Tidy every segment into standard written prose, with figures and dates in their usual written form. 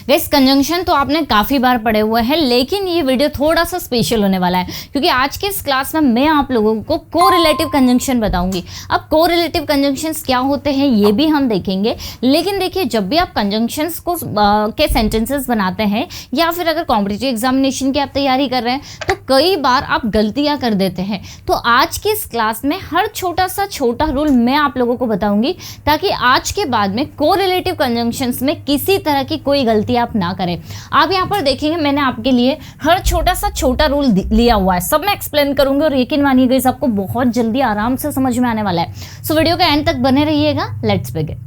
Guys conjunction तो आपने काफ़ी बार पढ़े हुए हैं, लेकिन ये वीडियो थोड़ा सा स्पेशल होने वाला है क्योंकि आज के इस क्लास में मैं आप लोगों को कोरिलेटिव कंजंक्शन बताऊंगी। अब कोरिलेटिव कंजंक्शंस क्या होते हैं ये भी हम देखेंगे, लेकिन देखिए जब भी आप कंजंक्शंस को के सेंटेंसेस बनाते हैं या फिर अगर कॉम्पिटिटिव एग्जामिनेशन की आप तैयारी कर रहे हैं तो कई बार आप गलतियाँ कर देते हैं। तो आज की इस क्लास में हर छोटा सा छोटा रूल मैं आप लोगों को बताऊँगी ताकि आज के बाद में कोरिलेटिव कंजंक्शंस में किसी तरह की कोई गलती आप ना करें। आप यहाँ पर देखेंगे मैंने आपके लिए हर छोटा सा छोटा रूल लिया हुआ है, सब मैं एक्सप्लेन करूंगी और यकीन मानिएगा सबको बहुत जल्दी आराम से समझ में आने वाला है। सो वीडियो के एंड तक बने रहिएगा। Let's begin.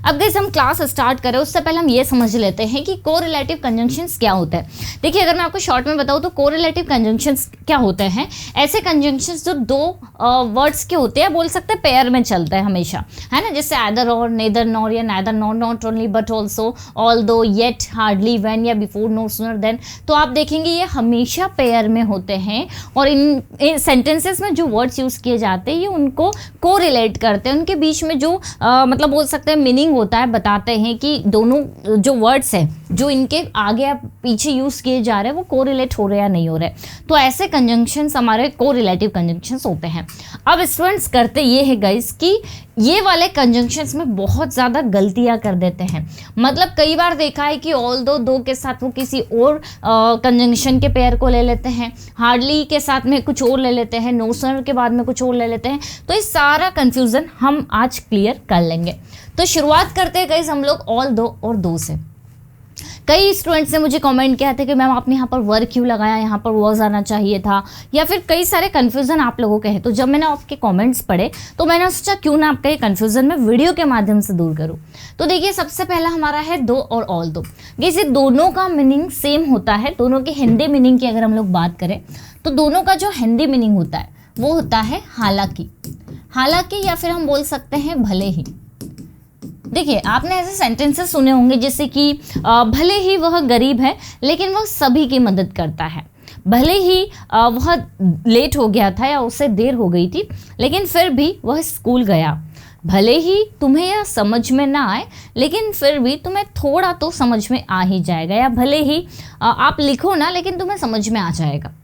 अब गाइस हम क्लास स्टार्ट करें उससे पहले हम ये समझ लेते हैं कि कोरिलेटिव कंजंक्शंस क्या होता है। देखिए अगर मैं आपको शॉर्ट में बताऊँ तो कोरिलेटिव कंजंक्शंस क्या होते हैं, ऐसे कंजंक्शंस जो दो वर्ड्स के होते हैं, बोल सकते हैं पेयर में चलते हैं हमेशा, है ना, जैसे आइदर और, नेदर नॉर या neither nor, not only but also, although, yet, hardly, when या बिफोर, नो सूनर देन। तो आप देखेंगे ये हमेशा पेयर में होते हैं और इन सेंटेंसेस में जो वर्ड्स यूज़ किए जाते हैं ये उनको कोरिलेट करते हैं, उनके बीच में जो मतलब बोल सकते हैं मीनिंग होता है, बताते हैं कि दोनों जो वर्ड्स हैं जो इनके आगे या पीछे यूज़ किए जा रहे हैं वो कोरिलेट हो रहे या नहीं हो रहे। तो ऐसे कंजंक्शंस हमारे कोरिलेटिव कंजंक्शंस होते हैं। अब स्टूडेंट्स करते ये है गाइस कि ये वाले कंजंक्शंस में बहुत ज़्यादा गलतियां कर देते हैं। मतलब कई बार देखा है कि ऑल्दो दो के साथ वो किसी और कंजंक्शन के पेयर को ले लेते हैं, हार्डली के साथ में कुछ और ले लेते हैं, नो सूनर के बाद में कुछ और ले लेते हैं। तो ये सारा कंफ्यूजन हम आज क्लियर कर लेंगे। तो शुरुआत करते हैं गाइस हम लोग ऑल दो और दो से। कई स्टूडेंट्स ने मुझे कमेंट किया था कि मैम आपने यहाँ पर वर्क क्यों लगाया, यहाँ पर वॉज आना चाहिए था, या फिर कई सारे कन्फ्यूज़न आप लोगों के हैं। तो जब मैंने आपके कमेंट्स पढ़े तो मैंने सोचा क्यों ना आपका ये कन्फ्यूज़न मैं वीडियो के माध्यम से दूर करूँ। तो देखिए सबसे पहला हमारा है दो और ऑल दो। ये दोनों का मीनिंग सेम होता है। दोनों की हिंदी मीनिंग की अगर हम लोग बात करें तो दोनों का जो हिंदी मीनिंग होता है वो होता है हालांकि, हालांकि या फिर हम बोल सकते हैं भले ही। देखिए आपने ऐसे सेंटेंसेस सुने होंगे जैसे कि भले ही वह गरीब है लेकिन वह सभी की मदद करता है, भले ही वह लेट हो गया था या उससे देर हो गई थी लेकिन फिर भी वह स्कूल गया, भले ही तुम्हें यह समझ में ना आए लेकिन फिर भी तुम्हें थोड़ा तो समझ में आ ही जाएगा, या भले ही आप लिखो ना लेकिन तुम्हें समझ में आ जाएगा।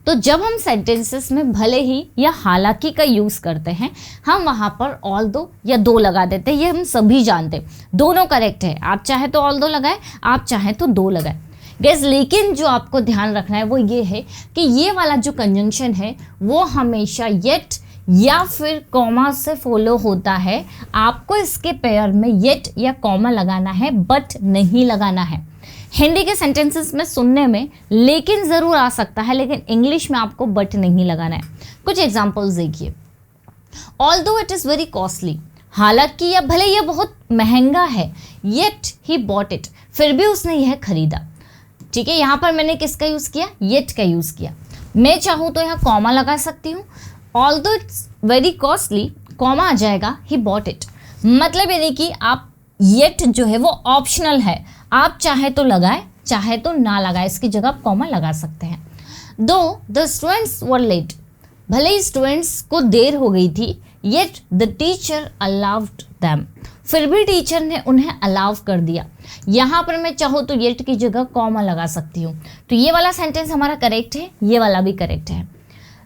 तो जब हम सेंटेंसेस में भले ही या हालांकि का यूज़ करते हैं हम वहाँ पर ऑल दो या दो लगा देते हैं। ये हम सभी जानते हैं, दोनों करेक्ट है। आप चाहे तो ऑल दो लगाए, आप चाहे तो दो लगाए गैस। लेकिन जो आपको ध्यान रखना है वो ये है कि ये वाला जो कंजंक्शन है वो हमेशा येट या फिर कॉमा से फॉलो होता है। आपको इसके पेयर में येट या कॉमा लगाना है बट नहीं लगाना है। हिंदी के सेंटेंसेस में सुनने में लेकिन ज़रूर आ सकता है, लेकिन इंग्लिश में आपको बट नहीं लगाना है। कुछ एग्जांपल्स देखिए। Although it is very costly, हालांकि या भले यह बहुत महंगा है, येट ही बॉट इट, फिर भी उसने यह खरीदा। ठीक है, यहाँ पर मैंने किसका यूज़ किया, येट का यूज़ किया। मैं चाहूँ तो यहाँ कॉमा लगा सकती हूँ। Although it's very costly, comma आ जाएगा ही बॉट इट। मतलब यानी कि आप येट जो है वो ऑप्शनल है, आप चाहे तो लगाए चाहे तो ना लगाए, इसकी जगह आप कॉमा लगा सकते हैं। दो द स्टूडेंट्स वर लेट, भले ही स्टूडेंट्स को देर हो गई थी, yet the teacher allowed them, फिर भी टीचर ने उन्हें अलाउ कर दिया। यहाँ पर मैं चाहूँ तो येट की जगह कॉमा लगा सकती हूँ। तो ये वाला सेंटेंस हमारा करेक्ट है, ये वाला भी करेक्ट है।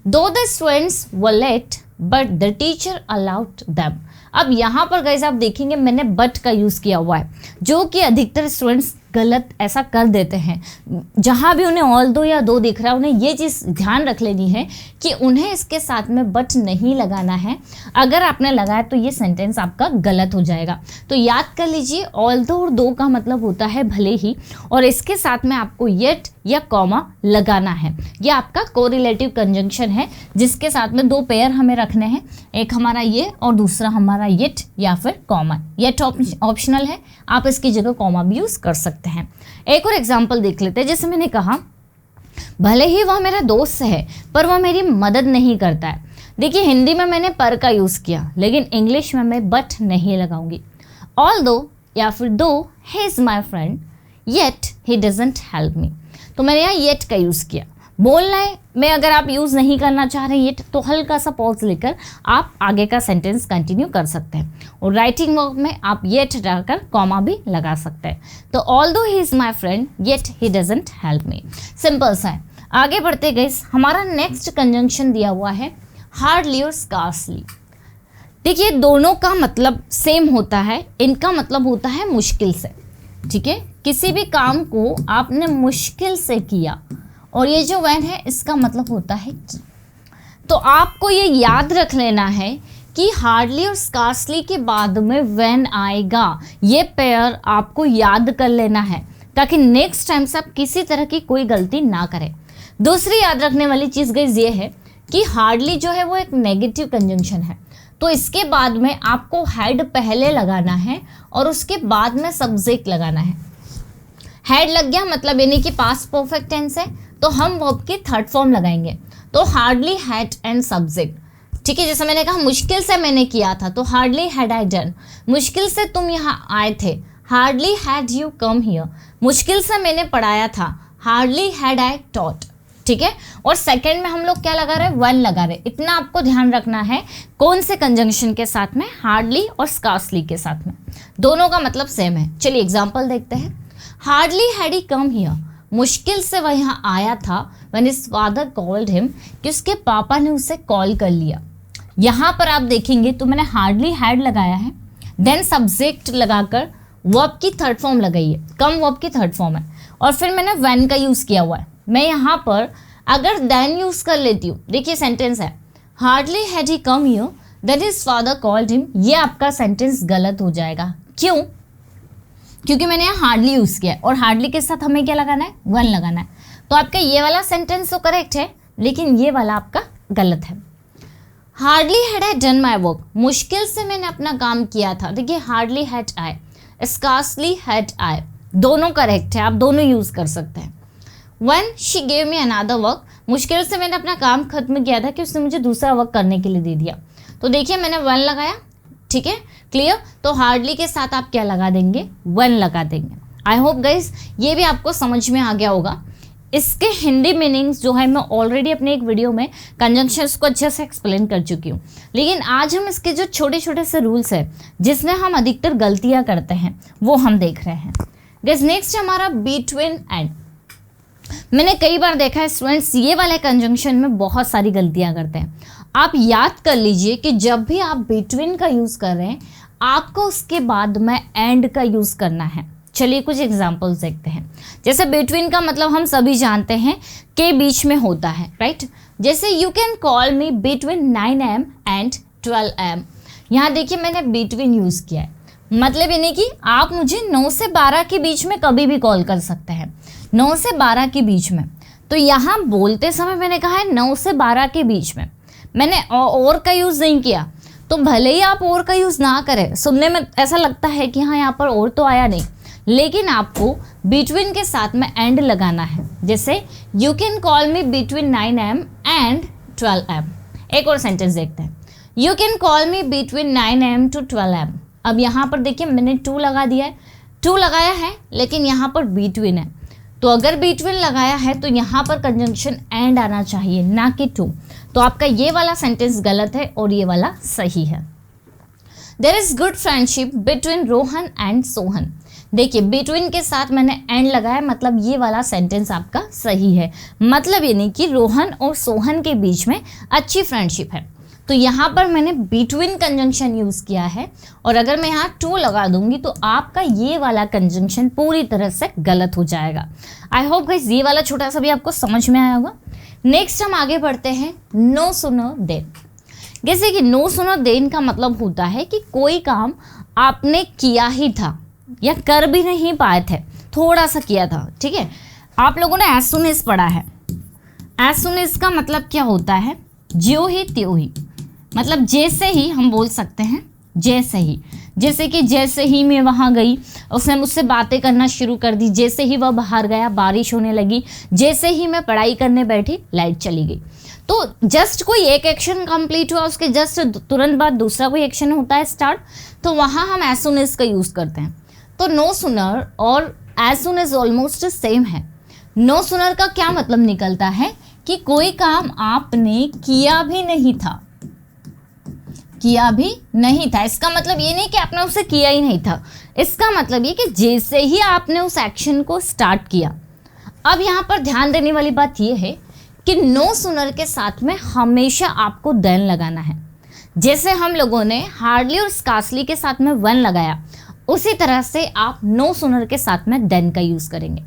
Though the students were late but the teacher allowed them. अब यहाँ पर गाइस आप देखेंगे मैंने बट का यूज़ किया हुआ है, जो कि अधिकतर स्टूडेंट्स गलत ऐसा कर देते हैं। जहाँ भी उन्हें ऑल दो या दो दिख रहा है उन्हें ये चीज़ ध्यान रख लेनी है कि उन्हें इसके साथ में बट नहीं लगाना है। अगर आपने लगाया तो ये सेंटेंस आपका गलत हो जाएगा। तो याद कर लीजिए ऑल दो और दो का मतलब होता है भले ही, और इसके साथ में आपको येट या कॉमा लगाना है। ये आपका कोरिलेटिव कंजंक्शन है जिसके साथ में दो पेयर हमें रखने हैं, एक हमारा ये और दूसरा हमारा येट या फिर कॉमा। येट ऑप्शनल है, आप इसकी जगह कॉमा भी यूज़ कर सकते हैं। एक और एग्जांपल देख लेते हैं। जैसे मैंने कहा भले ही वह मेरा दोस्त है पर वह मेरी मदद नहीं करता है। देखिए हिंदी में मैंने पर का यूज़ किया लेकिन इंग्लिश में मैं बट नहीं लगाऊंगी। ऑल्दो या फिर दो he is my friend yet he doesn't help me, तो मैंने यहाँ येट का यूज़ किया। बोलने में अगर आप यूज़ नहीं करना चाह रहे हैं तो हल्का सा पॉज लेकर आप आगे का सेंटेंस कंटिन्यू कर सकते हैं। और राइटिंग वर्क में आप येट हटाकर कॉमा भी लगा सकते हैं। तो although he is my friend yet he doesn't help me, simple सा है। आगे बढ़ते गए हमारा नेक्स्ट कंजंक्शन दिया हुआ है हार्डली और स्कार्सली। देखिए दोनों का मतलब सेम होता है, इनका मतलब होता है मुश्किल से, ठीक है। किसी भी काम को आपने मुश्किल से किया, और ये जो व्हेन है इसका मतलब होता है कि। तो आपको ये याद रख लेना है कि हार्डली और स्कार्सली के बाद में व्हेन आएगा, ये पेयर आपको याद कर लेना है ताकि नेक्स्ट टाइम से आप किसी तरह की कोई गलती ना करें। दूसरी याद रखने वाली चीज़ गाइस ये है कि हार्डली जो है वो एक नेगेटिव कंजंक्शन है, तो इसके बाद में आपको हेड पहले लगाना है और उसके बाद में सब्जेक्ट लगाना है। हेड लग गया मतलब यानी कि पास्ट परफेक्ट टेंस है, तो हम वर्ब की थर्ड फॉर्म लगाएंगे। तो हार्डली हैड एंड सब्जेक्ट, ठीक है। जैसे मैंने कहा मुश्किल से मैंने किया था, तो हार्डली हैड आई डन, मुश्किल से तुम यहाँ आए थे, hardly had you come here, मुश्किल से मैंने पढ़ाया था, हार्डली हैड आई टॉट, ठीक है। और सेकंड में हम लोग क्या लगा रहे हैं, वन लगा रहे। इतना आपको ध्यान रखना है कौन से कंजंक्शन के साथ में, हार्डली और स्कार्सली के साथ में, दोनों का मतलब सेम है। चलिए एग्जाम्पल देखते हैं। Hardly had he come here, मुश्किल से वह यहाँ आया था, when his father called him, कि उसके पापा ने उसे कॉल कर लिया। यहाँ पर आप देखेंगे तो मैंने हार्डली हैड लगाया है, देन सब्जेक्ट लगाकर वर्ब की थर्ड फॉर्म लगाई है, कम वर्ब की थर्ड फॉर्म है, और फिर मैंने व्हेन का यूज़ किया हुआ है। मैं यहाँ पर अगर देन यूज़ कर लेती हूँ, देखिए सेंटेंस है hardly had he come here then his father called him, ये आपका सेंटेंस गलत हो जाएगा। क्यों? क्योंकि मैंने यहाँ हार्डली यूज़ किया है और हार्डली के साथ हमें क्या लगाना है, वन लगाना है। तो आपका ये वाला सेंटेंस तो करेक्ट है, लेकिन ये वाला आपका गलत है। Hardly had I done my work, मुश्किल से मैंने अपना काम किया था। देखिए hardly had I, scarcely had I, दोनों करेक्ट है, आप दोनों यूज़ कर सकते हैं। When she gave me another work, मुश्किल से मैंने अपना काम खत्म किया था कि उसने मुझे दूसरा वर्क करने के लिए दे दिया। तो देखिए मैंने वन लगाया, ठीक है, क्लियर। तो हार्डली के साथ आप क्या लगा देंगे, वन लगा देंगे। आई होप गाइस ये भी आपको समझ में आ गया होगा। इसके हिंदी मीनिंग्स जो है मैं ऑलरेडी अपने एक वीडियो में कंजंक्शंस को अच्छे से एक्सप्लेन कर चुकी हूँ, लेकिन आज हम इसके जो छोटे छोटे से रूल्स हैं जिसमें हम अधिकतर गलतियाँ करते हैं वो हम देख रहे हैं। गाइस नेक्स्ट हमारा बिटवीन एंड। मैंने कई बार देखा है स्टूडेंट्स ये वाले कंजंक्शन में बहुत सारी गलतियाँ करते हैं। आप याद कर लीजिए कि जब भी आप बिटवीन का यूज़ कर रहे हैं आपको उसके बाद में एंड का यूज़ करना है। चलिए कुछ एग्जांपल्स देखते हैं। जैसे बिटवीन का मतलब हम सभी जानते हैं के बीच में होता है, राइट। जैसे you can call me between 9 AM and 12 AM। यहाँ देखिए मैंने बिटवीन यूज़ किया है, मतलब यानी कि आप मुझे 9 से 12 के बीच में कभी भी कॉल कर सकते हैं, 9 से 12 के बीच में। तो यहाँ बोलते समय मैंने कहा है 9 से 12 के बीच में, मैंने और का यूज़ नहीं किया। तो भले ही आप और का यूज़ ना करें, सुनने में ऐसा लगता है कि हाँ यहाँ पर और तो आया नहीं, लेकिन आपको बिटवीन के साथ में एंड लगाना है। जैसे you can call me between 9 AM and 12 AM। एक और सेंटेंस देखते हैं, you can call me between 9 AM to 12 AM। अब यहाँ पर देखिए मैंने टू लगा दिया है, टू लगाया है लेकिन यहाँ पर बिटवीन है। तो अगर बिटवीन लगाया है तो यहाँ पर कंजंक्शन एंड आना चाहिए, ना कि टू। तो आपका ये वाला सेंटेंस गलत है और ये वाला सही है। There is good friendship between Rohan and Sohan. देखिए बिटवीन के साथ मैंने एंड लगाया, मतलब ये वाला सेंटेंस आपका सही है। मतलब ये नहीं कि रोहन और सोहन के बीच में अच्छी फ्रेंडशिप है। तो यहाँ पर मैंने बिटवीन कंजंक्शन यूज़ किया है, और अगर मैं यहाँ टू लगा दूंगी तो आपका ये वाला कंजंक्शन पूरी तरह से गलत हो जाएगा। आई होप गाइस ये वाला छोटा सा भी आपको समझ में आया होगा। नेक्स्ट हम आगे बढ़ते हैं नो सूनर देन। जैसे कि नो सूनर देन का मतलब होता है कि कोई काम आपने किया ही था या कर भी नहीं पाए थे, थोड़ा सा किया था, ठीक है। आप लोगों ने एज सुन एज पढ़ा है। एज सुन एज का मतलब क्या होता है, ज्यों ही त्यों ही, मतलब जैसे ही हम बोल सकते हैं, जैसे ही। जैसे कि जैसे ही मैं वहाँ गई उसने मुझसे बातें करना शुरू कर दी, जैसे ही वह बाहर गया बारिश होने लगी, जैसे ही मैं पढ़ाई करने बैठी लाइट चली गई। तो जस्ट कोई एक एक्शन कंप्लीट हुआ, उसके जस्ट तुरंत बाद दूसरा कोई एक्शन होता है स्टार्ट, तो वहाँ हम एज सुन एज का यूज़ करते हैं। तो नो सूनर और as soon as almost same है। नो सूनर का क्या मतलब निकलता है कि कोई काम आपने किया भी नहीं था, किया भी नहीं था। इसका मतलब ये नहीं कि आपने उसे किया ही नहीं था, इसका मतलब ये कि जैसे ही आपने उस एक्शन को स्टार्ट किया। अब यहाँ पर ध्यान देने वाली बात ये है कि नो सुनर के साथ में हमेशा आपको देन लगाना है। जैसे हम लोगों ने हार्डली और स्कार्सली के साथ में वन लगाया, उसी तरह से आप नो सुनर के साथ में देन का यूज़ करेंगे।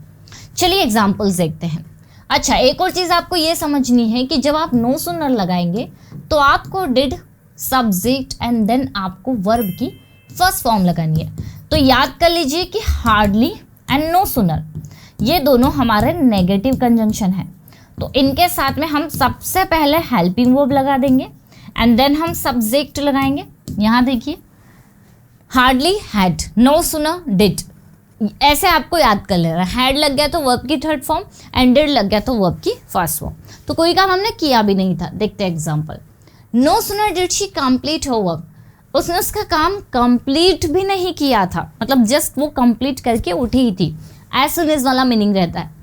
चलिए एग्जाम्पल्स देखते हैं। अच्छा, एक और चीज़ आपको ये समझनी है कि जब आप नो सुनर लगाएंगे तो आपको डिड, सब्जेक्ट एंड देन आपको वर्ब की फर्स्ट फॉर्म लगानी है। तो याद कर लीजिए कि हार्डली एंड नो सुनर ये दोनों हमारे नेगेटिव कंजंक्शन है। तो इनके साथ में हम सबसे पहले हेल्पिंग वर्ब लगा देंगे एंड देन हम सब्जेक्ट लगाएंगे। यहाँ देखिए, hardly had, no sooner did, ऐसे आपको याद कर लेना। हैड लग गया तो वर्ब की थर्ड फॉर्म एंड डिड लग गया तो वर्ब की फर्स्ट फॉर्म। तो कोई काम हमने किया भी नहीं था। देखते हैं example. No sooner did she complete her work, उसने उसका काम कंप्लीट भी नहीं किया था, मतलब जस्ट वो कंप्लीट करके उठी ही थी। एज सुन एज वाला मीनिंग रहता है।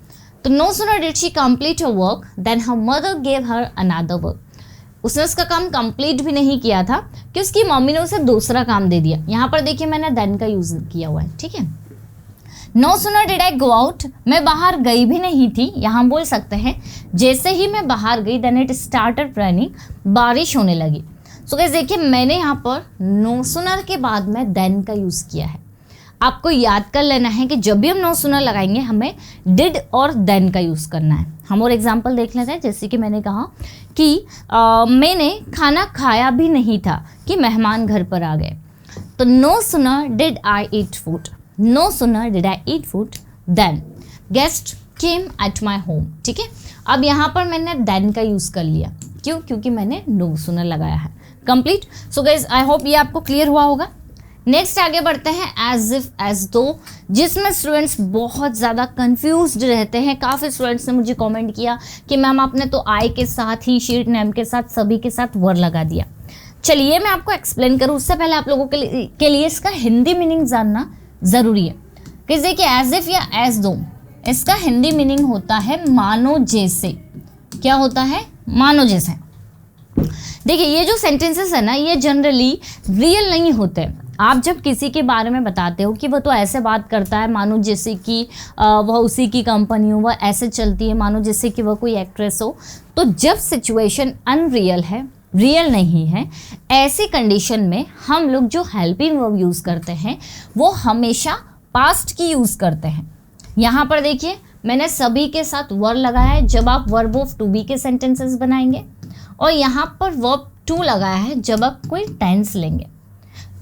तो no sooner did she complete her work then her mother gave her another work, उसने उसका काम कंप्लीट भी नहीं किया था कि उसकी मम्मी ने उसे दूसरा काम दे दिया। यहाँ पर देखिए मैंने देन का यूज किया हुआ है, ठीक है। No sooner did I go out, मैं बाहर गई भी नहीं थी। यहाँ बोल सकते हैं जैसे ही मैं बाहर गई देन इट स्टार्टेड रेनिंग, बारिश होने लगी। सो गाइस देखिए मैंने यहाँ पर नो सुनर के बाद में देन का यूज़ किया है। आपको याद कर लेना है कि जब भी हम नो सुनर लगाएंगे हमें डिड और देन का यूज़ करना है। हम और एग्जाम्पल देख लेते हैं। जैसे कि मैंने कहा कि मैंने खाना खाया भी नहीं था कि मेहमान घर पर आ गए। तो no sooner did I eat food, no sooner did I eat food then guest came at my home, ठीक है। अब यहाँ पर मैंने देन का यूज़ कर लिया, क्यों? क्योंकि मैंने नो सुनर लगाया है। Complete. So guys I hope ये आपको क्लियर हुआ होगा। नेक्स्ट आगे बढ़ते हैं एज इफ, एज दो, जिसमें स्टूडेंट्स बहुत ज़्यादा कंफ्यूज्ड रहते हैं। काफ़ी स्टूडेंट्स ने मुझे कमेंट किया कि मैम आपने तो आई के साथ ही, शीट नेम के साथ, सभी के साथ वर लगा दिया। चलिए मैं आपको एक्सप्लेन करूँ उससे पहले आप लोगों के लिए इसका हिंदी मीनिंग जानना ज़रूरी है। कि देखिए एज इफ या एज दो, इसका हिंदी मीनिंग होता है मानो जैसे। क्या होता है? मानो जैसे। देखिए ये जो सेंटेंसेस है ना, ये जनरली रियल नहीं होते। आप जब किसी के बारे में बताते हो कि वह तो ऐसे बात करता है मानो जैसे कि वह उसी की कंपनी हो, वह ऐसे चलती है मानो जैसे कि वह कोई एक्ट्रेस हो, तो जब सिचुएशन अनरियल है, रियल नहीं है, ऐसी कंडीशन में हम लोग जो हेल्पिंग वर्ब यूज़ करते हैं वो हमेशा पास्ट की यूज़ करते हैं। यहाँ पर देखिए मैंने सभी के साथ वर लगाया है जब आप वर्ब ऑफ टू बी के सेंटेंसेस बनाएंगे, और यहाँ पर वर्ब टू लगाया है जब आप कोई टेंस लेंगे।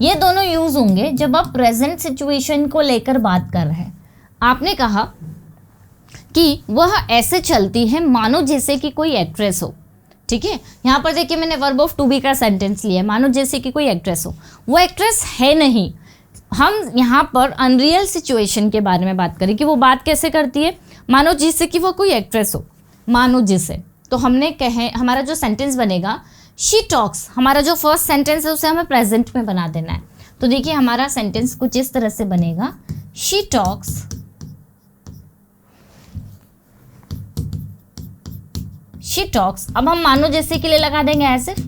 ये दोनों यूज़ होंगे जब आप प्रेजेंट सिचुएशन को लेकर बात कर रहे हैं। आपने कहा कि वह ऐसे चलती है मानो जैसे कि कोई एक्ट्रेस हो, ठीक है। यहाँ पर देखिए मैंने वर्ब ऑफ टू बी का सेंटेंस लिया है, मानो जैसे कि कोई एक्ट्रेस हो। वो एक्ट्रेस है नहीं। हम यहाँ पर अनरियल सिचुएशन के बारे में बात करें कि वो बात कैसे करती है, मानो जैसे कि वो कोई एक्ट्रेस हो, मानो जैसे। तो हमने कहे हमारा जो सेंटेंस बनेगा शी टॉक्स, हमारा जो फर्स्ट सेंटेंस है उसे हमें प्रेजेंट में बना देना है। तो देखिए हमारा सेंटेंस कुछ इस तरह से बनेगा, शी टॉक्स, शी टॉक्स। अब हम मानो जैसे के लिए लगा देंगे एज इफ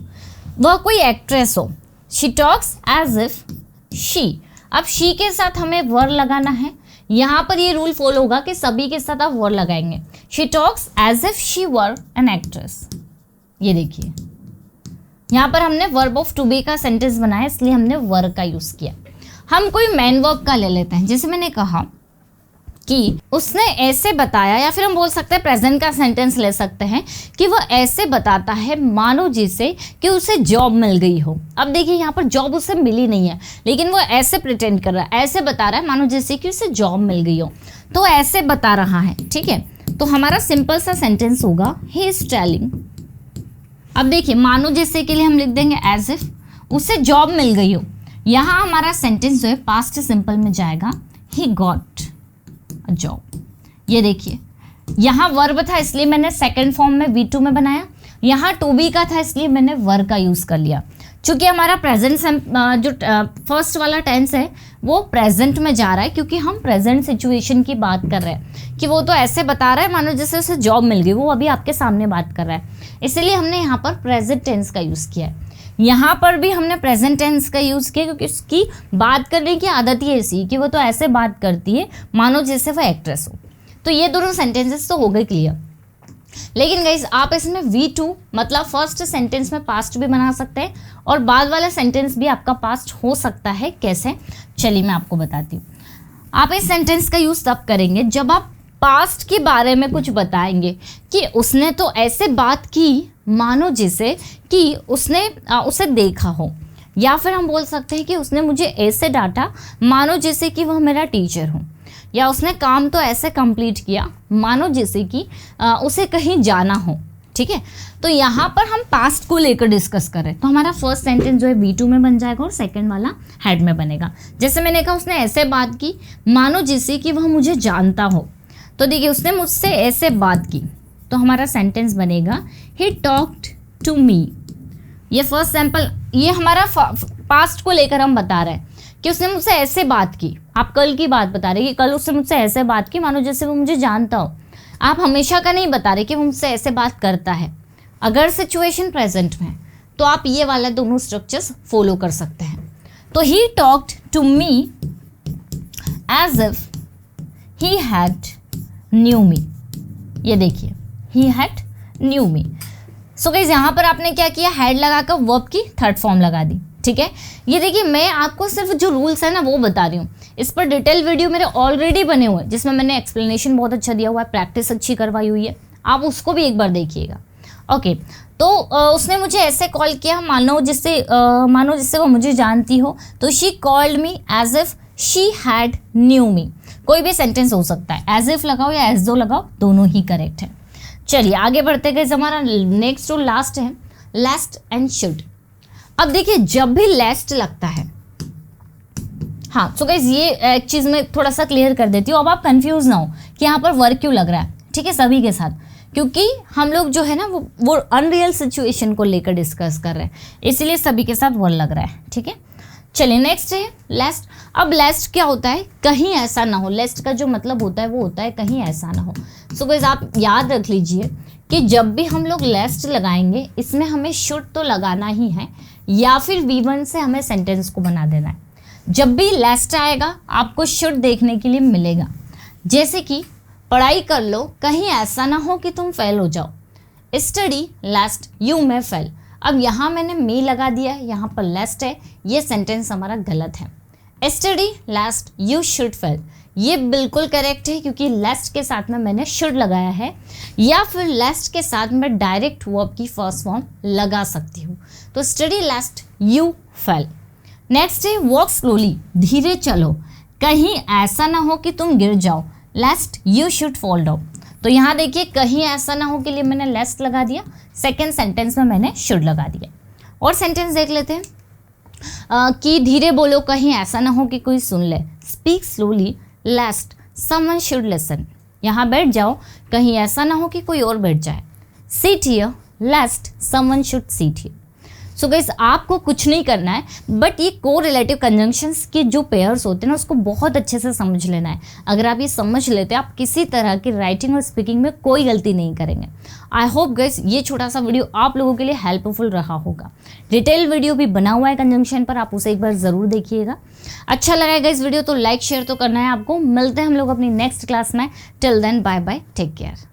वह कोई एक्ट्रेस हो, she talks as if she. अब शी के साथ हमें वर लगाना है। यहाँ पर ये रूल फॉलो होगा कि सभी के साथ आप वर लगाएंगे। She talks as if she were an actress. ये देखिए यहाँ पर हमने वर्ब ऑफ टू बी का सेंटेंस बनाया, इसलिए हमने वर का यूज़ किया। हम कोई मैन वर्ब का ले लेते हैं। जैसे मैंने कहा कि उसने ऐसे बताया, या फिर हम बोल सकते हैं प्रेजेंट का सेंटेंस ले सकते हैं कि वह ऐसे बताता है मानो जैसे कि उसे जॉब मिल गई हो। अब देखिए यहाँ पर जॉब उसे मिली नहीं है, लेकिन वो ऐसे प्रिटेंड कर रहा है, ऐसे बता रहा है मानो जैसे कि उसे जॉब मिल गई हो, तो ऐसे बता रहा है, ठीक है। तो हमारा सिंपल सा सेंटेंस होगा ही इज टेलिंग। अब देखिए मानो जैसे के लिए हम लिख देंगे एज इफ उसे जॉब मिल गई हो। यहाँ हमारा सेंटेंस जो है पास्ट सिंपल में जाएगा, ही गॉट अ जॉब। ये देखिए यहाँ वर्ब था इसलिए मैंने सेकंड फॉर्म में V2 में बनाया, यहाँ टू बी का था इसलिए मैंने वर का यूज़ कर लिया। चूँकि हमारा प्रेजेंट जो फर्स्ट वाला टेंस है वो प्रेजेंट में जा रहा है, क्योंकि हम प्रेजेंट सिचुएशन की बात कर रहे हैं कि वो तो ऐसे बता रहा है मानो जैसे उसे जॉब मिल गई, वो अभी आपके सामने बात कर रहा है, इसलिए हमने यहाँ पर प्रेजेंट टेंस का यूज़ किया है। यहाँ पर भी हमने प्रेजेंट टेंस का यूज़ किया क्योंकि उसकी बात करने की आदत ही ऐसी कि वो तो ऐसे बात करती है मानो जैसे वो एक्ट्रेस हो। तो ये दोनों सेंटेंसेस तो हो गए क्लियर। लेकिन गाइस आप इसमें V2 मतलब फर्स्ट सेंटेंस में पास्ट भी बना सकते हैं और बाद वाला सेंटेंस भी आपका पास्ट हो सकता है। कैसे, चलिए मैं आपको बताती हूँ। आप इस सेंटेंस का यूज़ तब करेंगे जब आप पास्ट के बारे में कुछ बताएंगे कि उसने तो ऐसे बात की मानो जैसे कि उसने उसे देखा हो, या फिर हम बोल सकते हैं कि उसने मुझे ऐसे डांटा मानो जैसे कि वह मेरा टीचर हो, या उसने काम तो ऐसे कंप्लीट किया मानो जैसे कि उसे कहीं जाना हो। ठीक है, तो यहाँ पर हम पास्ट को लेकर डिस्कस कर रहे हैं, तो हमारा फर्स्ट सेंटेंस जो है V2 में बन जाएगा और सेकंड वाला हेड में बनेगा। जैसे मैंने कहा उसने ऐसे बात की मानो जैसे कि वह मुझे जानता हो, तो देखिए उसने मुझसे ऐसे बात की, तो हमारा सेंटेंस बनेगा ही टॉक्ड टू मी। ये फर्स्ट सैम्पल, ये हमारा पास्ट को लेकर हम बता रहे हैं कि उसने मुझसे ऐसे बात की। आप कल की बात बता रहे कि कल उसने मुझसे ऐसे बात की मानो जैसे वो मुझे जानता हो। आप हमेशा का नहीं बता रहे कि वो मुझसे ऐसे बात करता है। अगर सिचुएशन प्रेजेंट में है तो आप ये वाला दोनों स्ट्रक्चर्स फॉलो कर सकते हैं। तो he talked to me as if he had knew me. ये देखिए he had knew me. So guys यहाँ पर आपने क्या किया, हैड लगाकर वर्ब की थर्ड फॉर्म लगा दी। ठीक है, ये देखिए मैं आपको सिर्फ जो रूल्स है ना वो बता रही हूँ। इस पर डिटेल वीडियो मेरे ऑलरेडी बने हुए हैं जिसमें मैंने एक्सप्लेनेशन बहुत अच्छा दिया हुआ है, प्रैक्टिस अच्छी करवाई हुई है, आप उसको भी एक बार देखिएगा। ओके, तो उसने मुझे ऐसे कॉल किया मानो जिससे वो मुझे जानती हो, तो she called me as if she had knew me. कोई भी सेंटेंस हो सकता है, एज इफ लगाओ या एज दो लगाओ, दोनों ही करेक्ट है। चलिए आगे बढ़ते गए, हमारा नेक्स्ट और लास्ट है लेस्ट एंड शुड। अब देखिए जब भी लेस्ट लगता है, हाँ सो गाइस ये एक चीज़ मैं थोड़ा सा क्लियर कर देती हूँ, अब आप कंफ्यूज ना हो कि यहाँ पर वर्क क्यों लग रहा है। ठीक है, सभी के साथ, क्योंकि हम लोग जो है ना वो अनरियल सिचुएशन को लेकर डिस्कस कर रहे हैं, इसलिए सभी के साथ वर्क लग रहा है। ठीक है, चलिए नेक्स्ट है लेस्ट। अब लेस्ट क्या होता है, कहीं ऐसा ना हो। लेस्ट का जो मतलब होता है वो होता है कहीं ऐसा ना हो। सो गाइस आप याद रख लीजिए कि जब भी हम लोग लेस्ट लगाएंगे इसमें हमें शुड तो लगाना ही है, या फिर V1 से हमें सेंटेंस को बना देना है। जब भी लेस्ट आएगा आपको शुड देखने के लिए मिलेगा, जैसे कि पढ़ाई कर लो कहीं ऐसा ना हो कि तुम फेल हो जाओ। Study लेस्ट you may fail. अब यहाँ मैंने मे लगा दिया है, यहाँ पर लेस्ट है, ये सेंटेंस हमारा गलत है। स्टडी लेस्ट यू शुड फेल, ये बिल्कुल करेक्ट है क्योंकि लेस्ट के साथ में मैंने शुड लगाया है, या फिर लेस्ट के साथ में डायरेक्ट वर्ब की फर्स्ट फॉर्म लगा सकती हूँ। तो स्टडी लेस्ट यू फेल। नेक्स्ट है वॉक स्लोली, धीरे चलो, कहीं ऐसा ना हो कि तुम गिर जाओ, लेस्ट यू शुड फॉल डाउन। तो यहाँ देखिए कहीं ऐसा ना हो के लिए मैंने लेस्ट लगा दिया, सेकेंड सेंटेंस में मैंने शुड लगा दिया। और सेंटेंस देख लेते हैं कि धीरे बोलो कहीं ऐसा ना हो कि कोई सुन ले, speak slowly lest someone should listen. यहाँ बैठ जाओ कहीं ऐसा ना हो कि कोई और बैठ जाए, seat here lest someone should seat here. So guys आपको कुछ नहीं करना है, बट ये को रिलेटिव कंजंक्शंस के जो पेयर्स होते हैं ना उसको बहुत अच्छे से समझ लेना है। अगर आप ये समझ लेते हैं आप किसी तरह की राइटिंग और स्पीकिंग में कोई गलती नहीं करेंगे। आई होप गाइस ये छोटा सा वीडियो आप लोगों के लिए हेल्पफुल रहा होगा। डिटेल वीडियो भी बना हुआ है कंजंक्शन पर, आप उसे एक बार ज़रूर देखिएगा। अच्छा लगा गाइस वीडियो तो लाइक शेयर तो करना है आपको। मिलते हैं हम लोग अपनी नेक्स्ट क्लास में। Till then bye bye, take care.